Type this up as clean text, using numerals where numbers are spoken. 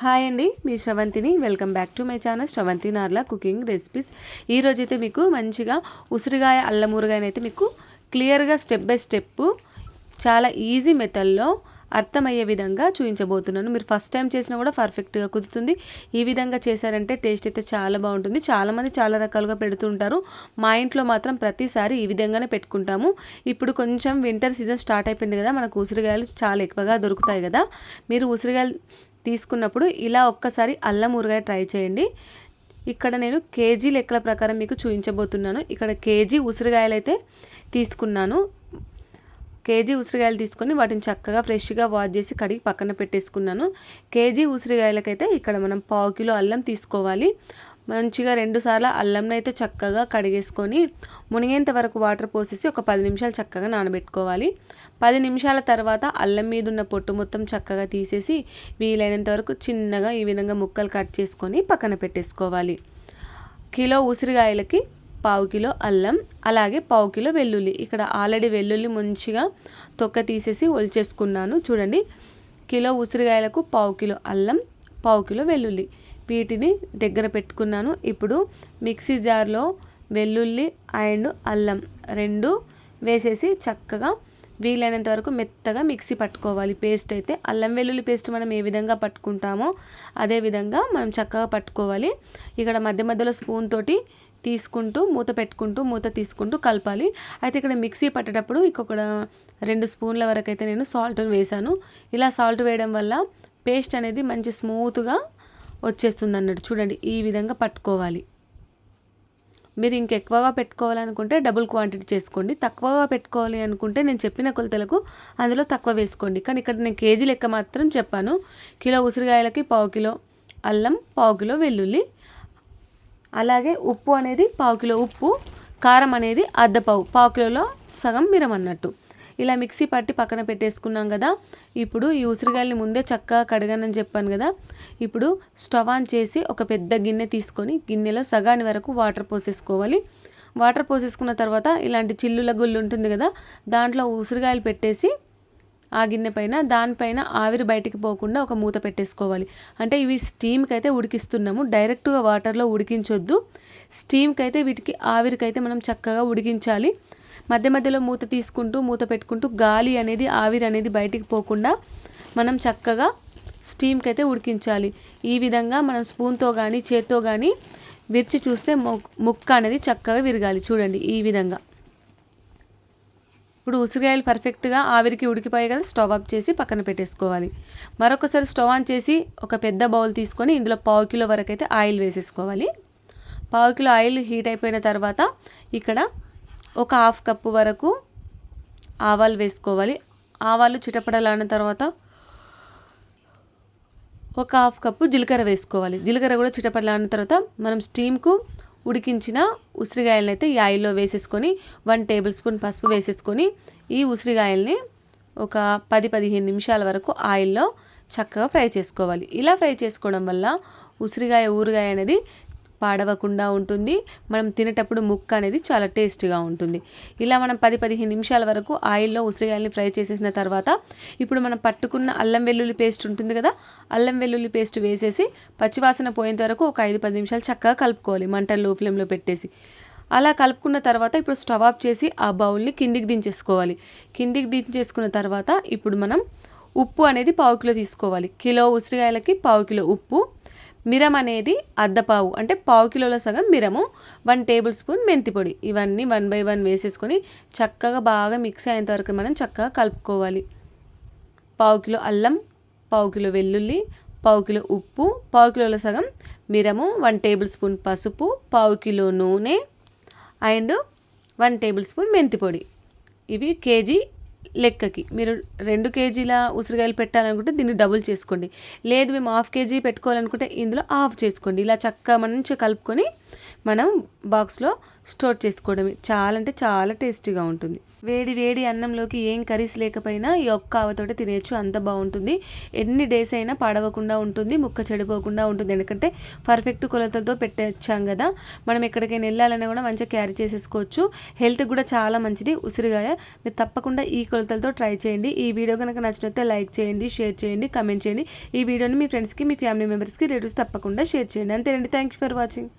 Hi అండి, మీ శ్రవంతిని. Welcome back to my channel Sravanthi Narla cooking recipes. ఈరోజైతే మీకు మంచిగా ఉసిరికాయ అల్లం ఊరగాయనైతే మీకు క్లియర్గా స్టెప్ బై స్టెప్ చాలా ఈజీ మెథడ్లో అర్థమయ్యే విధంగా చూపించబోతున్నాను. మీరు ఫస్ట్ టైం చేసినా కూడా పర్ఫెక్ట్గా కుదురుతుంది. ఈ విధంగా చేశారంటే టేస్ట్ అయితే చాలా బాగుంటుంది. చాలామంది చాలా రకాలుగా పెడుతుంటారు. మా ఇంట్లో మాత్రం ప్రతిసారి ఈ విధంగానే పెట్టుకుంటాము. ఇప్పుడు కొంచెం వింటర్ సీజన్ స్టార్ట్ అయిపోయింది కదా, మనకు ఉసిరికాయలు చాలా ఎక్కువగా దొరుకుతాయి కదా. మీరు ఉసిరికాయలు తీసుకున్నప్పుడు ఇలా ఒక్కసారి అల్లం ఊరగాయ ట్రై చేయండి. ఇక్కడ నేను కేజీ లెక్కల ప్రకారం మీకు చూపించబోతున్నాను. ఇక్కడ కేజీ ఉసిరికాయలు అయితే తీసుకున్నాను. కేజీ ఉసిరికాయలు తీసుకొని వాటిని చక్కగా ఫ్రెష్గా వాష్ చేసి కడిగి పక్కన పెట్టేసుకున్నాను. కేజీ ఉసిరికాయలకైతే ఇక్కడ మనం 1/2 కిలో అల్లం తీసుకోవాలి. మంచిగా 2 సార్లు అల్లంని అయితే చక్కగా కడిగేసుకొని మునిగేంత వరకు వాటర్ పోసేసి ఒక 10 నిమిషాలు చక్కగా నానబెట్టుకోవాలి. 10 నిమిషాల తర్వాత అల్లం మీద ఉన్న పొట్టు మొత్తం చక్కగా తీసేసి వీలైనంత వరకు చిన్నగా ఈ విధంగా ముక్కలు కట్ చేసుకొని పక్కన పెట్టేసుకోవాలి. కిలో ఉసిరికాయలకి 1/2 కిలో అల్లం, అలాగే 1/2 కిలో వెల్లుల్లి. ఇక్కడ ఆల్రెడీ వెల్లుల్లి మంచిగా తొక్క తీసేసి ఒలిచేసుకున్నాను. చూడండి, కిలో ఉసిరికాయలకు 1/2 కిలో అల్లం, 1/2 కిలో వెల్లుల్లి, వీటిని దగ్గర పెట్టుకున్నాను. ఇప్పుడు మిక్సీ జార్లో వెల్లుల్లి అండ్ అల్లం 2 వేసేసి చక్కగా వీలైనంత వరకు మెత్తగా మిక్సీ పట్టుకోవాలి. పేస్ట్ అయితే అల్లం వెల్లుల్లి పేస్ట్ మనం ఏ విధంగా పట్టుకుంటామో అదే విధంగా మనం చక్కగా పట్టుకోవాలి. ఇక్కడ మధ్య మధ్యలో స్పూన్ తోటి తీసుకుంటూ మూత తీసుకుంటూ కలపాలి. అయితే ఇక్కడ మిక్సీ పట్టేటప్పుడు ఇంకొక 2 స్పూన్ల వరకు అయితే నేను సాల్ట్ వేసాను. ఇలా సాల్ట్ వేయడం వల్ల పేస్ట్ అనేది మంచి స్మూత్గా వచ్చేస్తుంది అన్నట్టు. చూడండి, ఈ విధంగా పట్టుకోవాలి. మీరు ఇంకెక్కువగా పెట్టుకోవాలనుకుంటే డబుల్ క్వాంటిటీ చేసుకోండి. తక్కువగా పెట్టుకోవాలి అనుకుంటే నేను చెప్పిన కొలతలకు అందులో తక్కువ వేసుకోండి. కానీ ఇక్కడ నేను కేజీ లెక్క మాత్రం చెప్పాను. కిలో ఉసిరికాయలకి 1/2 కిలో అల్లం, 1/2 కిలో వెల్లుల్లి, అలాగే ఉప్పు అనేది 1/2 కిలో ఉప్పు, కారం అనేది అర్ధపావు, 1/2 కిలోలో సగం మిరం అన్నట్టు. ఇలా మిక్సీ పట్టి పక్కన పెట్టేసుకున్నాం కదా. ఇప్పుడు ఈ ఉసిరికాయలని ముందే చక్కగా కడగానని చెప్పాను కదా. ఇప్పుడు స్టవ్ ఆన్ చేసి ఒక పెద్ద గిన్నె తీసుకొని గిన్నెలో సగాని వరకు వాటర్ పోసేసుకోవాలి. వాటర్ పోసేసుకున్న తర్వాత ఇలాంటి చిల్లుల గుళ్ళు ఉంటుంది కదా, దాంట్లో ఉసిరికాయలు పెట్టేసి ఆ గిన్నె పైన దానిపైన ఆవిరి బయటికి పోకుండా ఒక మూత పెట్టేసుకోవాలి. అంటే ఇవి స్టీమ్కి అయితే ఉడికిస్తున్నాము, డైరెక్ట్గా వాటర్లో ఉడికించొద్దు. స్టీమ్కి అయితే వీటికి ఆవిరికైతే మనం చక్కగా ఉడికించాలి. మధ్య మధ్యలో మూత పెట్టుకుంటూ గాలి అనేది ఆవిరి అనేది బయటికి పోకుండా మనం చక్కగా స్టీమ్కి అయితే ఉడికించాలి. ఈ విధంగా మనం స్పూన్తో కానీ చేత్తో కానీ విరిచి చూస్తే ముక్క అనేది చక్కగా విరగాలి. చూడండి, ఈ విధంగా. ఇప్పుడు ఉసిరికాయలు పర్ఫెక్ట్గా ఆవిరికి ఉడికిపోయాయి కదా, స్టవ్ ఆఫ్ చేసి పక్కన పెట్టేసుకోవాలి. మరొకసారి స్టవ్ ఆన్ చేసి ఒక పెద్ద బౌల్ తీసుకొని ఇందులో 1/2 కిలో వరకు అయితే ఆయిల్ వేసేసుకోవాలి. 1/2 కిలో ఆయిల్ హీట్ అయిపోయిన తర్వాత ఇక్కడ ఒక 1/2 కప్పు వరకు ఆవాలు వేసుకోవాలి. ఆవాలు చిటపటలాడిన తర్వాత ఒక 1/2 కప్పు జీలకర్ర వేసుకోవాలి. జీలకర్ర కూడా చిటపటలాడిన తర్వాత మనం స్టీమ్కు ఉడికించిన ఉసిరికాయలను అయితే ఈ ఆయిల్లో వేసేసుకొని 1 టేబుల్ స్పూన్ పసుపు వేసేసుకొని ఈ ఉసిరికాయల్ని ఒక 10-15 నిమిషాల వరకు ఆయిల్లో చక్కగా ఫ్రై చేసుకోవాలి. ఇలా ఫ్రై చేసుకోవడం వల్ల ఊరగాయ అనేది పాడవకుండా ఉంటుంది. మనం తినేటప్పుడు ముక్క అనేది చాలా టేస్టీగా ఉంటుంది. ఇలా మనం 10-15 నిమిషాల వరకు ఆయిల్లో ఉసిరికాయల్ని ఫ్రై చేసేసిన తర్వాత ఇప్పుడు మనం పట్టుకున్న అల్లం వెల్లుల్లి పేస్ట్ ఉంటుంది కదా, అల్లం వెల్లుల్లి పేస్ట్ వేసేసి పచ్చివాసన పోయేంత వరకు ఒక 5-10 నిమిషాలు చక్కగా కలుపుకోవాలి, మంటలు లో ఫ్లేమ్లో పెట్టేసి. అలా కలుపుకున్న తర్వాత ఇప్పుడు స్టవ్ ఆఫ్ చేసి ఆ బౌల్ని కిందికి దించేసుకోవాలి. కిందికి దించేసుకున్న తర్వాత ఇప్పుడు మనం ఉప్పు అనేది 1/2 కిలో తీసుకోవాలి. కిలో ఉసిరికాయలకి 1/2 కిలో ఉప్పు, మిరం అనేది అర్ధపావు అంటే 1/2 కిలోలో సగం మిరము, 1 టేబుల్ స్పూన్ మెంతి పొడి, ఇవన్నీ 1 బై 1 వేసేసుకొని చక్కగా బాగా మిక్స్ అయ్యేంత వరకు మనం చక్కగా కలుపుకోవాలి. 1/2 కిలో అల్లం, 1/2 కిలో వెల్లుల్లి, 1/2 కిలో ఉప్పు, 1/2 కిలోలో సగం మిరము, 1 టేబుల్ స్పూన్ పసుపు, 1/2 కిలో నూనె అండ్ 1 టేబుల్ స్పూన్ మెంతి పొడి. ఇవి కేజీ లెక్కకి. మీరు 2 కేజీల ఉసిరికాయలు పెట్టాలనుకుంటే దీన్ని డబుల్ చేసుకోండి. లేదు మేము 1/2 కేజీ పెట్టుకోవాలనుకుంటే ఇందులో 1/2 చేసుకోండి. ఇలా చక్కగా మంచిగా కలుపుకొని మనం బాక్స్లో స్టోర్ చేసుకోవడమే. చాలా అంటే చాలా టేస్టీగా ఉంటుంది. వేడి వేడి అన్నంలోకి ఏం కర్రీస్ లేకపోయినా ఈ ఒక్క ఆవతోటి తినేయచ్చు, అంత బాగుంటుంది. ఎన్ని డేస్ అయినా పాడవకుండా ఉంటుంది, ముక్క చెడిపోకుండా ఉంటుంది. ఎందుకంటే పర్ఫెక్ట్ కొలతలతో పెట్టేచ్చాం కదా. మనం ఎక్కడికైనా వెళ్ళాలన్నా కూడా మంచిగా క్యారీ చేసేసుకోవచ్చు. హెల్త్కి కూడా చాలా మంచిది ఉసిరికాయ. మీరు తప్పకుండా ఈ కొలతలతో ట్రై చేయండి. ఈ వీడియో కనుక నచ్చినట్లయితే లైక్ చేయండి, షేర్ చేయండి, కమెంట్ చేయండి. ఈ వీడియోని మీ ఫ్రెండ్స్కి, మీ ఫ్యామిలీ మెంబర్స్కి, రిలేటివ్స్ తప్పకుండా షేర్ చేయండి. అంతేనండి. Thank you for watching.